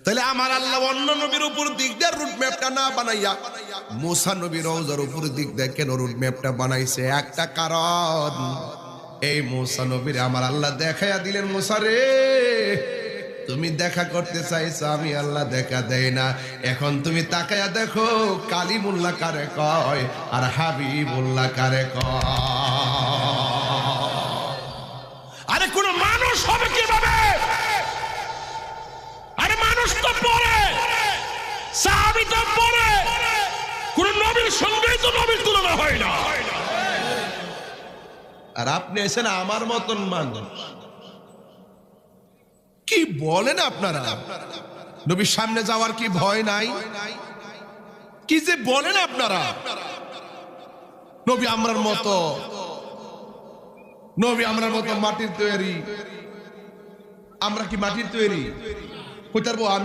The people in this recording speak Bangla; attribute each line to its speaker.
Speaker 1: তাহলে আমার আল্লাহ অন্য নবীর উপর দিক দিয়ে রুট ম্যাপটা না বানাইয়া মুসা নবীর রওজার উপর দিক দিয়ে কেন রুট ম্যাপটা বানাইছে? একটা কারণ, এই মুসা নবীর আমার আল্লাহ দেখাইয়া দিলেন, মুসা রে তুমি দেখা করতে চাইছো, আমি আল্লাহ দেখা দেয় না। এখন তুমি তাকায়া দেখো কালিমুল্লাহ কারে কয় আর হাবিবুল্লাহ কারে কয়। আরে কোন মানুষ হবে কিভাবে? আরে মানুষ তো পড়ে, সাহাবী তো পড়ে, কোন নবীর সঙ্গেই তো নবীর তুলনা হয় না। আর আপনি এসেন আমার মতন মানুষ, কি বলেন আপনারা? নবীর সামনে যাওয়ার কি ভয় নাই? কি যে বলেন আপনারা? নবী আমরার মতো, নবী আমরার মতো মাটির তৈরি, আমরা কি মাটির তৈরি? কইতারবো আমি?